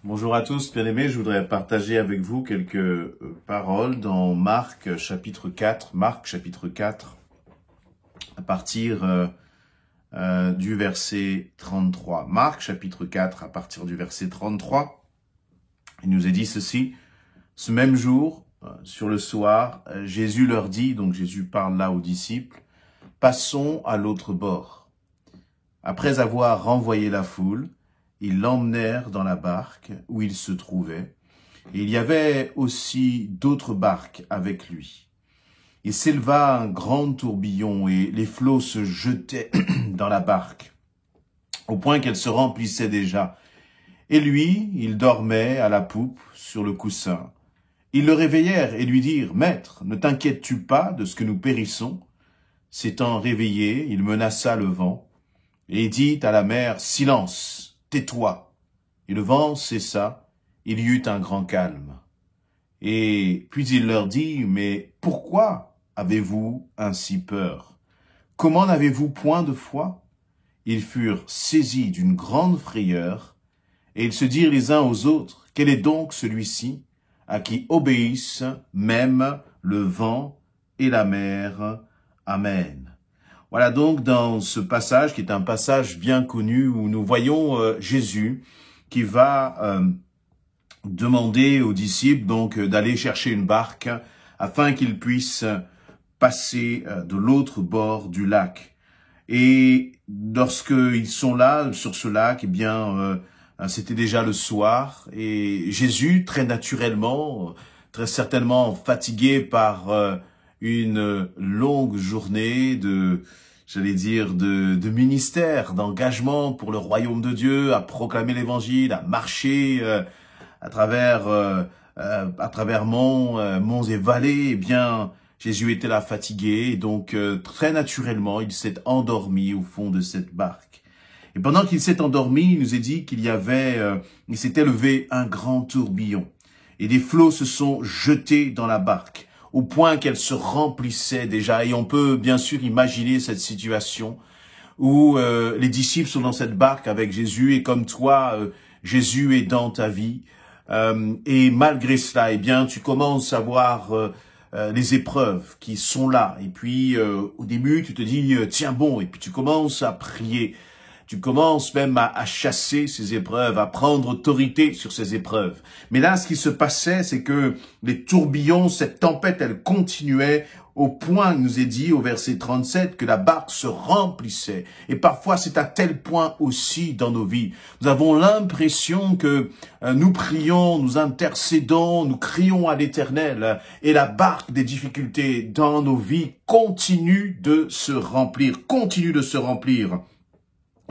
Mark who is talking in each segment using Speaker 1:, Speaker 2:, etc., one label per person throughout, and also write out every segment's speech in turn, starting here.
Speaker 1: Bonjour à tous, bien-aimés, je voudrais partager avec vous quelques paroles dans Marc chapitre 4, à partir du verset 33. Marc chapitre 4, à partir du verset 33, il nous est dit ceci: ce même jour, sur le soir, Jésus leur dit, donc Jésus parle là aux disciples, « Passons à l'autre bord. » Après avoir renvoyé la foule, ils l'emmenèrent dans la barque où il se trouvait, et il y avait aussi d'autres barques avec lui. Il s'éleva un grand tourbillon et les flots se jetaient dans la barque, au point qu'elle se remplissait déjà. Et lui, il dormait à la poupe sur le coussin. Ils le réveillèrent et lui dirent « Maître, ne t'inquiètes-tu pas de ce que nous périssons ?» S'étant réveillé, il menaça le vent et dit à la mer « Silence !» Tais-toi. Et le vent cessa, il y eut un grand calme. Et puis il leur dit, mais pourquoi avez-vous ainsi peur? Comment n'avez-vous point de foi? Ils furent saisis d'une grande frayeur, et ils se dirent les uns aux autres, quel est donc celui-ci, à qui obéissent même le vent et la mer? Amen. Voilà donc dans ce passage, qui est un passage bien connu, où nous voyons Jésus qui va demander aux disciples donc d'aller chercher une barque afin qu'ils puissent passer de l'autre bord du lac. Et lorsqu'ils sont là, sur ce lac, eh bien, c'était déjà le soir, et Jésus, très naturellement, très certainement fatigué par une longue journée de ministère, d'engagement pour le royaume de Dieu, à proclamer l'évangile, à marcher à travers monts et vallées, eh bien, Jésus était là fatigué, et donc très naturellement, il s'est endormi au fond de cette barque. Et pendant qu'il s'est endormi, il nous est dit qu'il il s'était levé un grand tourbillon, et des flots se sont jetés dans la barque, au point qu'elle se remplissait déjà. Et on peut bien sûr imaginer cette situation où les disciples sont dans cette barque avec Jésus, et comme toi, Jésus est dans ta vie. Et malgré cela, eh bien, tu commences à voir les épreuves qui sont là. Et puis, au début, tu te dis, tiens bon, et puis tu commences à prier. Tu commences même à chasser ces épreuves, à prendre autorité sur ces épreuves. Mais là, ce qui se passait, c'est que les tourbillons, cette tempête, elle continuait au point, il nous est dit au verset 37, que la barque se remplissait. Et parfois, c'est à tel point aussi dans nos vies. Nous avons l'impression que nous prions, nous intercédons, nous crions à l'Éternel, et la barque des difficultés dans nos vies continue de se remplir, continue de se remplir.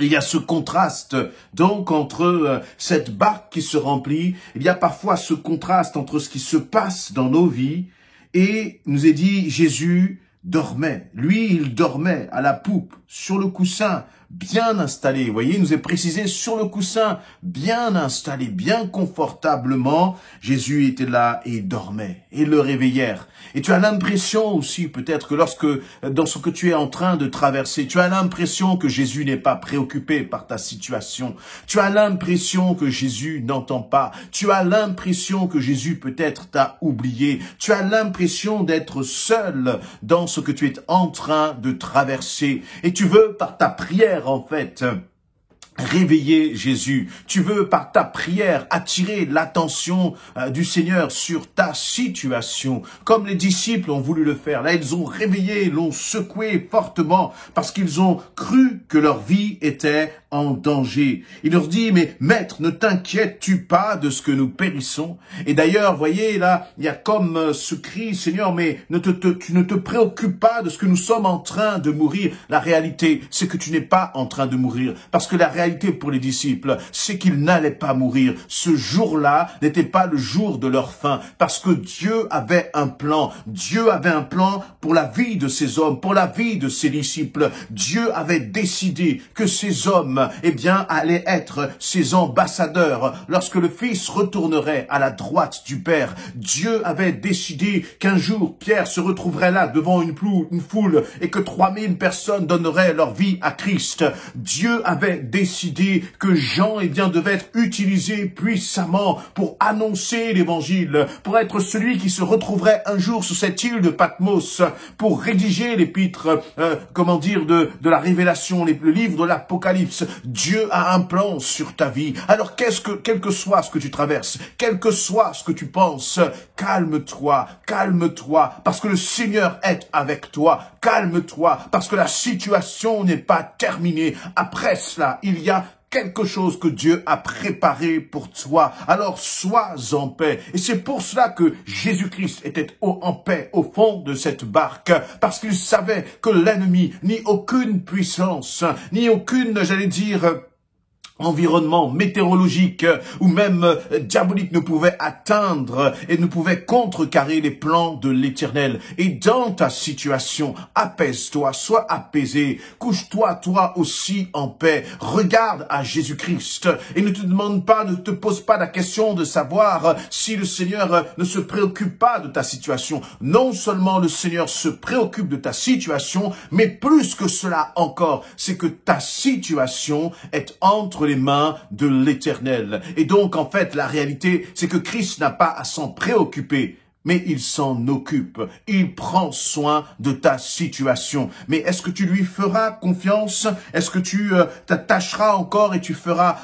Speaker 1: Il y a ce contraste donc entre cette barque qui se remplit, il y a parfois ce contraste entre ce qui se passe dans nos vies, et nous est dit Jésus dormait. Lui, il dormait à la poupe, sur le coussin, bien installé. Vous voyez, il nous est précisé sur le coussin, bien installé, bien confortablement. Jésus était là et il dormait, et le réveillèrent. Et tu as l'impression aussi, peut-être que dans ce que tu es en train de traverser, tu as l'impression que Jésus n'est pas préoccupé par ta situation. Tu as l'impression que Jésus n'entend pas. Tu as l'impression que Jésus peut-être t'a oublié. Tu as l'impression d'être seul dans ce que tu es en train de traverser. Et tu veux, par ta prière, en fait, réveiller Jésus. Tu veux, par ta prière, attirer l'attention du Seigneur sur ta situation, comme les disciples ont voulu le faire. Là, ils ont réveillé, l'ont secoué fortement, parce qu'ils ont cru que leur vie était en danger. Il leur dit, mais maître, ne t'inquiètes-tu pas de ce que nous périssons? Et d'ailleurs, voyez, là, il y a comme ce cri, Seigneur, mais tu ne te préoccupes pas de ce que nous sommes en train de mourir. La réalité, c'est que tu n'es pas en train de mourir, parce que la réalité pour les disciples, c'est qu'ils n'allaient pas mourir. Ce jour-là n'était pas le jour de leur fin, parce que Dieu avait un plan. Dieu avait un plan pour la vie de ces hommes, pour la vie de ses disciples. Dieu avait décidé que ces hommes, eh bien, allaient être ses ambassadeurs lorsque le Fils retournerait à la droite du Père. Dieu avait décidé qu'un jour, Pierre se retrouverait là devant une foule et que 3000 personnes donneraient leur vie à Christ. Dieu avait décidé décidé que Jean, devait être utilisé puissamment pour annoncer l'évangile, pour être celui qui se retrouverait un jour sur cette île de Patmos, pour rédiger l'épître, de la révélation, le livre de l'Apocalypse. Dieu a un plan sur ta vie. Alors quel que soit ce que tu traverses, quel que soit ce que tu penses, calme-toi, calme-toi, parce que le Seigneur est avec toi. Calme-toi, parce que la situation n'est pas terminée. Après cela, il y a quelque chose que Dieu a préparé pour toi. Alors sois en paix. Et c'est pour cela que Jésus-Christ était en paix au fond de cette barque, parce qu'il savait que l'ennemi, ni aucune puissance, ni aucune, environnement météorologique ou même diabolique ne pouvait atteindre et ne pouvait contrecarrer les plans de l'Éternel. Et dans ta situation, apaise-toi, sois apaisé, couche-toi toi aussi en paix, regarde à Jésus-Christ et ne te pose pas la question de savoir si le Seigneur ne se préoccupe pas de ta situation. Non seulement le Seigneur se préoccupe de ta situation, mais plus que cela encore, c'est que ta situation est entre les mains de l'Éternel. Et donc, en fait, la réalité, c'est que Christ n'a pas à s'en préoccuper, mais il s'en occupe. Il prend soin de ta situation. Mais est-ce que tu lui feras confiance? Est-ce que tu t'attacheras encore et tu feras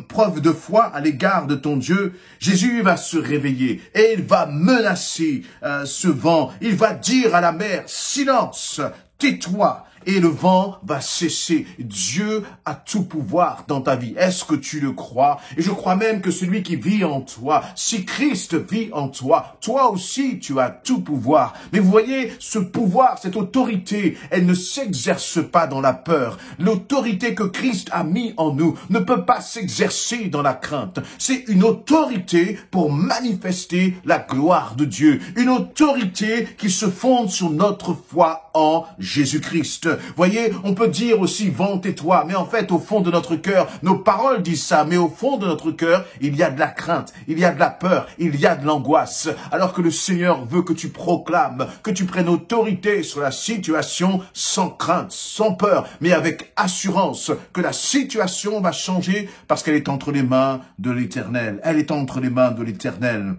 Speaker 1: preuve de foi à l'égard de ton Dieu? Jésus va se réveiller et il va menacer ce vent. Il va dire à la mer, silence, tais-toi. Et le vent va cesser. Dieu a tout pouvoir dans ta vie. Est-ce que tu le crois? Et je crois même que celui qui vit en toi, si Christ vit en toi, toi aussi tu as tout pouvoir. Mais vous voyez, ce pouvoir, cette autorité, elle ne s'exerce pas dans la peur. L'autorité que Christ a mis en nous ne peut pas s'exercer dans la crainte. C'est une autorité pour manifester la gloire de Dieu. Une autorité qui se fonde sur notre foi en Jésus-Christ. Voyez, on peut dire aussi, vent tais-toi, mais en fait, au fond de notre cœur, nos paroles disent ça, mais au fond de notre cœur, il y a de la crainte, il y a de la peur, il y a de l'angoisse, alors que le Seigneur veut que tu proclames, que tu prennes autorité sur la situation sans crainte, sans peur, mais avec assurance que la situation va changer parce qu'elle est entre les mains de l'Éternel. Elle est entre les mains de l'Éternel.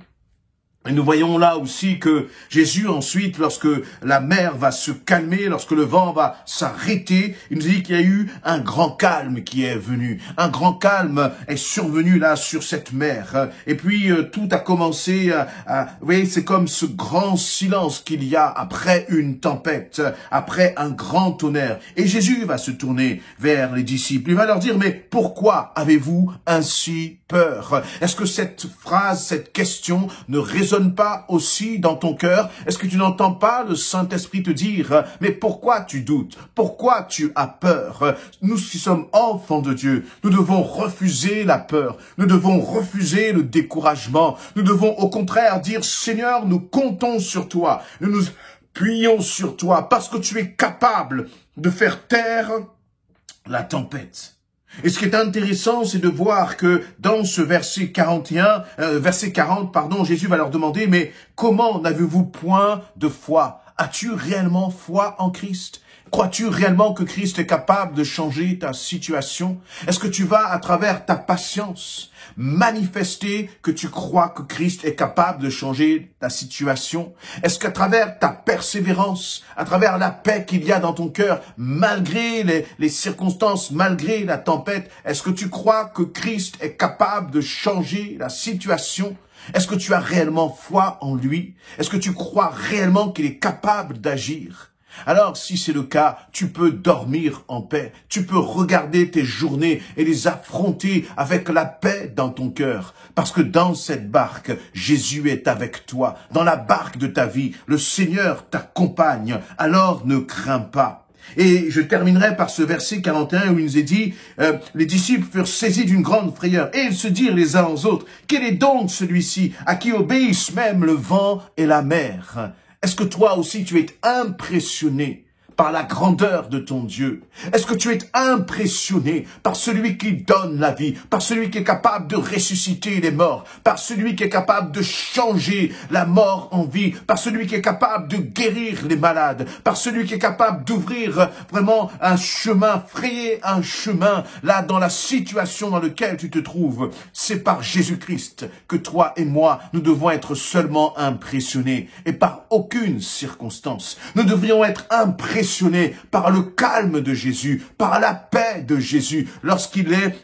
Speaker 1: Et nous voyons là aussi que Jésus ensuite, lorsque la mer va se calmer, lorsque le vent va s'arrêter, il nous dit qu'il y a eu un grand calme qui est venu. Un grand calme est survenu là sur cette mer. Et puis tout a commencé vous voyez, c'est comme ce grand silence qu'il y a après une tempête, après un grand tonnerre. Et Jésus va se tourner vers les disciples. Il va leur dire, mais pourquoi avez-vous ainsi peur? Est-ce que cette phrase, cette question ne résonne pas aussi dans ton cœur? Est-ce que tu n'entends pas le Saint-Esprit te dire, mais pourquoi tu doutes? Pourquoi tu as peur? Nous qui sommes enfants de Dieu, nous devons refuser la peur. Nous devons refuser le découragement. Nous devons au contraire dire, Seigneur, nous comptons sur toi. Nous nous appuyons sur toi parce que tu es capable de faire taire la tempête. Et ce qui est intéressant, c'est de voir que dans ce verset 40, Jésus va leur demander, mais comment n'avez-vous point de foi? As-tu réellement foi en Christ? Crois-tu réellement que Christ est capable de changer ta situation? Est-ce que tu vas, à travers ta patience, manifester que tu crois que Christ est capable de changer ta situation? Est-ce qu'à travers ta persévérance, à travers la paix qu'il y a dans ton cœur, malgré les circonstances, malgré la tempête, est-ce que tu crois que Christ est capable de changer la situation? Est-ce que tu as réellement foi en lui? Est-ce que tu crois réellement qu'il est capable d'agir? Alors, si c'est le cas, tu peux dormir en paix. Tu peux regarder tes journées et les affronter avec la paix dans ton cœur. Parce que dans cette barque, Jésus est avec toi. Dans la barque de ta vie, le Seigneur t'accompagne. Alors, ne crains pas. Et je terminerai par ce verset 41 où il nous est dit, les disciples furent saisis d'une grande frayeur et ils se dirent les uns aux autres, quel est donc celui-ci à qui obéissent même le vent et la mer? Est-ce que toi aussi tu es impressionné par la grandeur de ton Dieu? Est-ce que tu es impressionné par celui qui donne la vie, par celui qui est capable de ressusciter les morts, par celui qui est capable de changer la mort en vie, par celui qui est capable de guérir les malades, par celui qui est capable d'ouvrir vraiment un chemin, frayer un chemin là dans la situation dans laquelle tu te trouves? C'est par Jésus-Christ que toi et moi, nous devons être seulement impressionnés et par aucune circonstance. Nous devrions être impressionnés par le calme de Jésus, par la paix de Jésus lorsqu'il est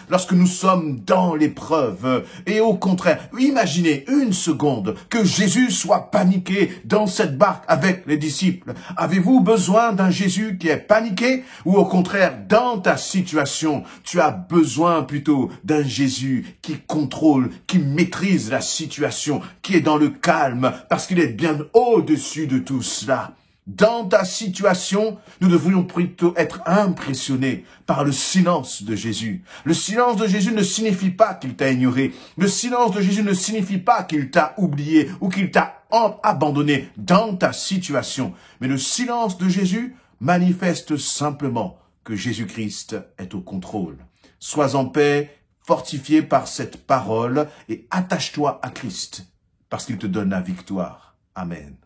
Speaker 1: lorsque nous sommes dans l'épreuve. Et au contraire, imaginez une seconde que Jésus soit paniqué dans cette barque avec les disciples. Avez-vous besoin d'un Jésus qui est paniqué? Ou au contraire, dans ta situation, tu as besoin plutôt d'un Jésus qui contrôle, qui maîtrise la situation, qui est dans le calme, parce qu'il est bien au-dessus de tout cela. Dans ta situation, nous devrions plutôt être impressionnés par le silence de Jésus. Le silence de Jésus ne signifie pas qu'il t'a ignoré. Le silence de Jésus ne signifie pas qu'il t'a oublié ou qu'il t'a abandonné dans ta situation. Mais le silence de Jésus manifeste simplement que Jésus-Christ est au contrôle. Sois en paix, fortifié par cette parole et attache-toi à Christ parce qu'il te donne la victoire. Amen.